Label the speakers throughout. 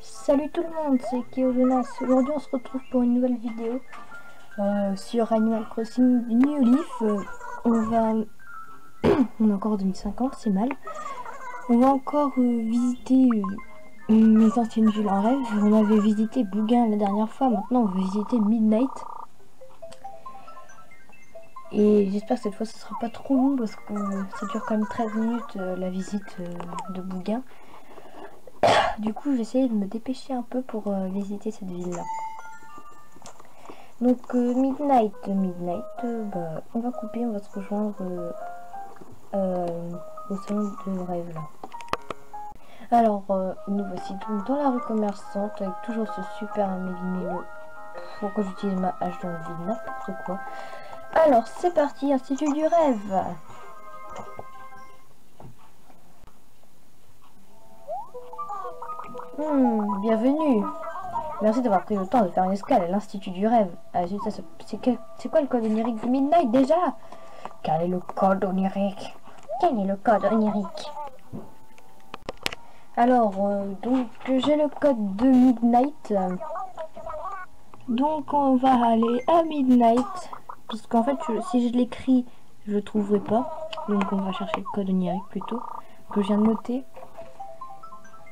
Speaker 1: Salut tout le monde, c'est Keojonas. Aujourd'hui on se retrouve pour une nouvelle vidéo sur Animal Crossing New Leaf. On est encore en 2050, c'est mal. On va encore visiter mes anciennes villes en rêve. On avait visité Bougain la dernière fois, maintenant on va visiter Midnight. Et j'espère que cette fois ce sera pas trop long parce que ça dure quand même 13 minutes la visite de Bougain. Du coup, j'ai essayé de me dépêcher un peu pour visiter cette ville-là. Donc, Midnight, on va couper, on va se rejoindre au salon de rêve, là. Alors, nous voici donc dans la rue commerçante, avec toujours ce super méli-mélo. Pourquoi j'utilise ma hache dans le vide, n'importe quoi. Alors, c'est parti, Institut du rêve. Bienvenue. Merci d'avoir pris le temps de faire une escale à l'Institut du rêve. C'est quoi le code onirique de Midnight déjà? Quel est le code onirique? Quel est le code onirique? Alors, donc j'ai le code de Midnight. Donc on va aller à Midnight. Parce qu'en fait, si je l'écris, je le trouverai pas. Donc on va chercher le code onirique plutôt. Que je viens de noter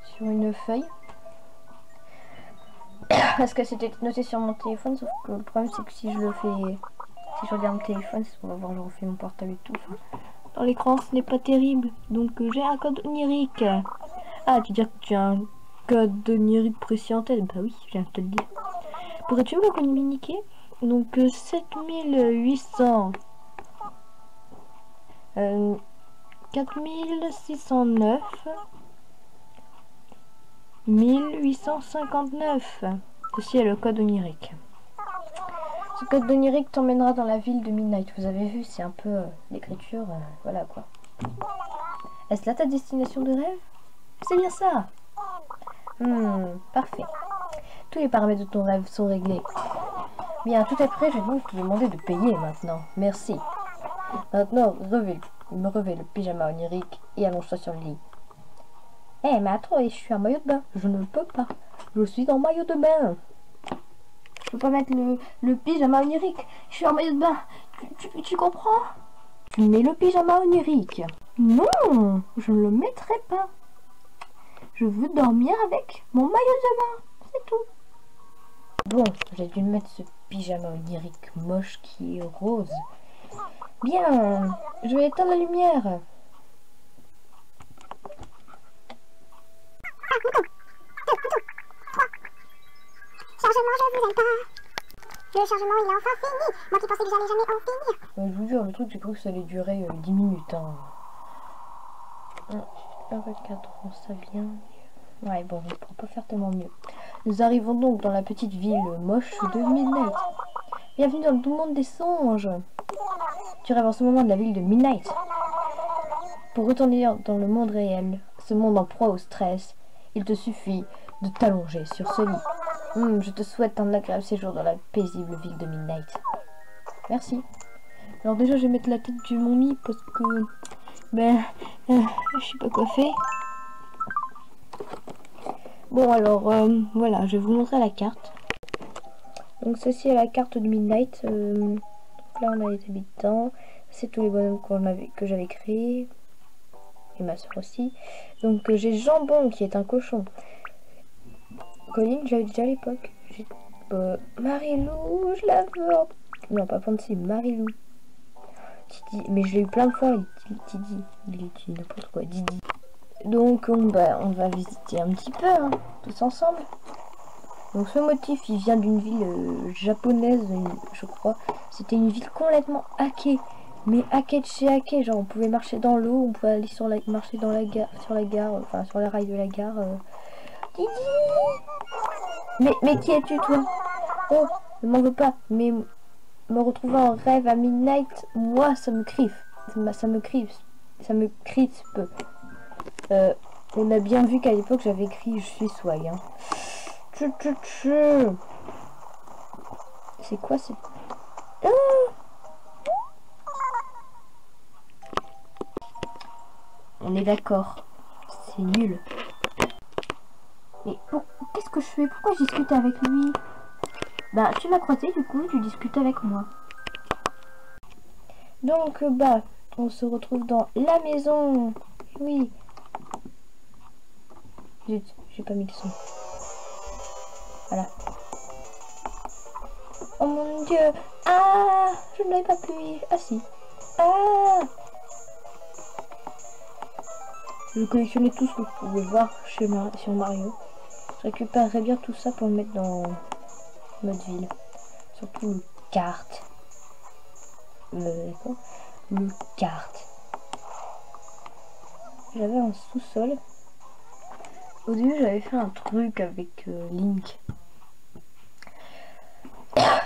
Speaker 1: sur une feuille. Parce que c'était noté sur mon téléphone, sauf que le problème c'est que si je le fais, si je regarde mon téléphone, on va voir, je refais mon portable et tout. Enfin, dans l'écran, ce n'est pas terrible. Donc j'ai un code onirique. Ah, tu dis que tu as un code onirique précis en tête? Bah oui, je viens de te le dire. Pourrais-tu me le communiquer? Donc 7800, 4609, 1859. Ceci est le code onirique. Ce code onirique t'emmènera dans la ville de Midnight. Vous avez vu, c'est un peu l'écriture, voilà quoi. Est-ce là ta destination de rêve? C'est bien ça. Parfait. Tous les paramètres de ton rêve sont réglés. Bien, tout est prêt, je vais donc te demander de payer maintenant. Merci. Maintenant, revêt le pyjama onirique et allonge-toi sur le lit. Eh, mais attends, je suis en maillot de bain. Je ne peux pas. Je suis en maillot de bain. Je peux pas mettre le pyjama onirique. Je suis en maillot de bain. Tu comprends? Tu mets le pyjama onirique. Non, je ne le mettrai pas. Je veux dormir avec mon maillot de bain. C'est tout. Bon, j'ai dû mettre ce pyjama onirique moche qui est rose. Bien, je vais éteindre la lumière.
Speaker 2: Chargement, je vous aime pas. Le chargement, il est enfin fini. Moi qui pensais que j'allais jamais en finir.
Speaker 1: Je vous jure, le truc, j'ai cru que ça allait durer 10 minutes. Hein. Recadrons ça bien. Ouais, bon, on ne pourra pas faire tellement mieux. Nous arrivons donc dans la petite ville moche de Midnight. Bienvenue dans le doux monde des songes. Tu rêves en ce moment de la ville de Midnight. Pour retourner dans le monde réel, ce monde en proie au stress, il te suffit de t'allonger sur ce lit. Je te souhaite un agréable séjour dans la paisible ville de Midnight. Merci. Alors déjà, je vais mettre la tête de mon lit parce que... je sais pas quoi faire. Bon alors, voilà, je vais vous montrer la carte. Donc ceci est la carte de Midnight. Donc là, on a les habitants. C'est tous les bonhommes que j'avais créés. Et ma soeur aussi. Donc j'ai Jambon qui est un cochon. Colline, j'avais déjà à l'époque. Marilou, je la veux. Non, pas Fancy, Marilou. Didi, mais je l'ai eu plein de fois. Didi, il dit n'importe quoi, Didi. Donc on va visiter un petit peu, hein, tous ensemble. Donc ce motif, il vient d'une ville japonaise, je crois. C'était une ville complètement hackée. Mais hackée de chez hackée, genre on pouvait marcher dans l'eau, on pouvait aller marcher dans la gare, sur la gare, enfin sur les rails de la gare. Didi! Mais qui es-tu toi? Oh, ne m'en veux pas, mais me retrouver en rêve à Midnight, moi ça me criffe. Ça me crispe. On a bien vu qu'à l'époque j'avais écrit je suis swag. Hein. C'est quoi c'est... Ah, on est d'accord. C'est nul. Mais qu'est-ce que je fais? Pourquoi je discute avec lui? Bah, tu m'as croisé, du coup, tu discutes avec moi. Donc, bah, on se retrouve dans la maison. Oui. Zut, j'ai pas mis le son. Voilà. Oh mon dieu. Ah, je ne l'avais pas appuyé. Ah si. Ah. Je collectionnais tout ce que vous pouvez voir sur Mario. Je récupérerai bien tout ça pour le mettre dans notre ville. Surtout le kart. D'accord. Le kart. J'avais un sous-sol. Au début, j'avais fait un truc avec Link.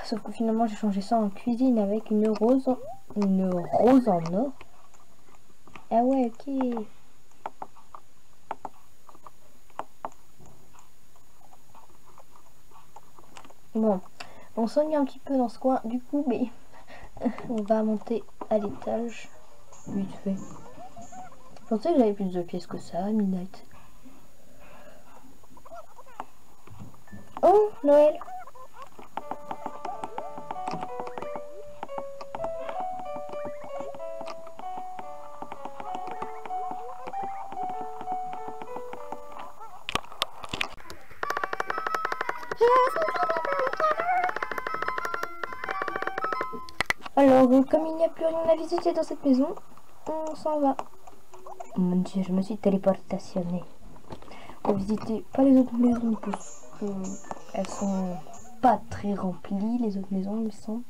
Speaker 1: Sauf que finalement, j'ai changé ça en cuisine avec une rose en or. Ah ouais, ok. Bon, on s'ennuie un petit peu dans ce coin, du coup, mais on va monter à l'étage vite fait. Je pensais que j'avais plus de pièces que ça, Midnight. Oh, Noël. Alors, comme il n'y a plus rien à visiter dans cette maison, on s'en va. Mon dieu, je me suis téléportationnée. On va visiter pas les autres maisons parce qu'elles sont pas très remplies, les autres maisons, il me semble.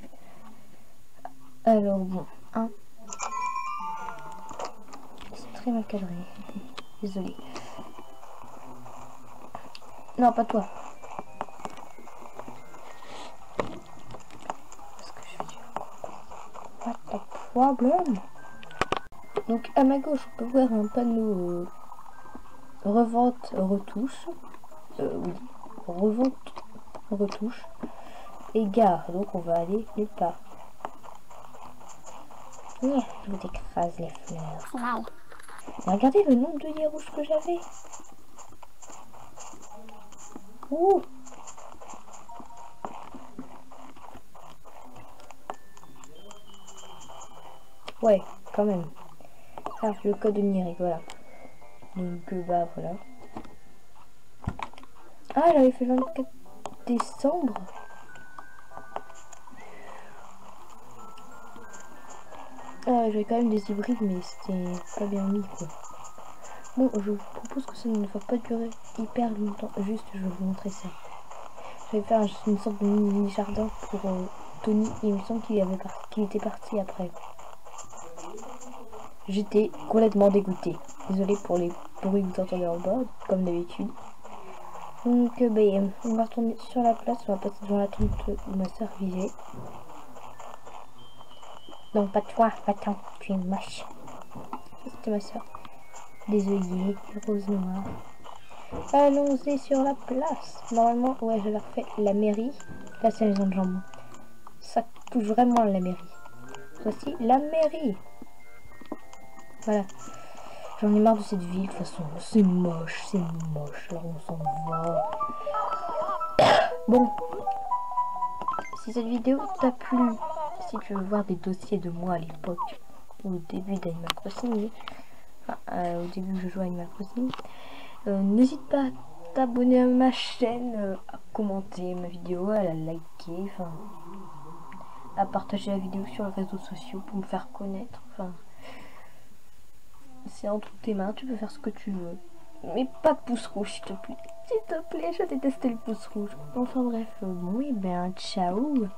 Speaker 1: Alors bon, hein. C'est très mal cadré. Désolée. Non, pas toi. Qu'est-ce que je fais? What the problem? Donc à ma gauche, on peut voir un panneau revente retouche. Oui, revente retouche. Et gare, donc on va aller nulle part. Ouais, je vous écrase les fleurs. Regardez le nombre de nids rouges que j'avais. Ouh. Ouais, quand même. Ah, le code de numérique, voilà. Donc, bah, voilà. Ah, j'avais fait 24 décembre. Ah, j'avais quand même des hybrides, mais c'était pas bien mis, quoi. Bon, je vous propose que ça ne va pas durer hyper longtemps. Juste, je vais vous montrer ça. J'avais fait une sorte de mini jardin pour Tony. Et il me semble qu'il était parti après. J'étais complètement dégoûtée. Désolée pour les bruits que vous entendez en bas, comme d'habitude. Donc, on va retourner sur la place. On va passer devant la tente où ma soeur vivait. Non, pas toi, attends, tu es moche. C'était ma soeur. Des œillets, rose noire. Allons-y sur la place. Normalement, ouais, j'avais refait la mairie. Là, c'est la maison de jambon. Ça touche vraiment la mairie. Voici la mairie. Voilà. J'en ai marre de cette ville, de toute façon. C'est moche, alors on s'en va. Bon. Si cette vidéo t'a plu, si tu veux voir des dossiers de moi à l'époque, au début d'Animal Crossing, au début où je jouais à Animal Crossing, n'hésite pas à t'abonner à ma chaîne, à commenter ma vidéo, à la liker, enfin, à partager la vidéo sur les réseaux sociaux pour me faire connaître. Enfin, c'est entre tes mains, tu peux faire ce que tu veux. Mais pas de pouce rouge, s'il te plaît. S'il te plaît, je déteste le pouce rouge. Enfin bref, bon, et ben, ciao.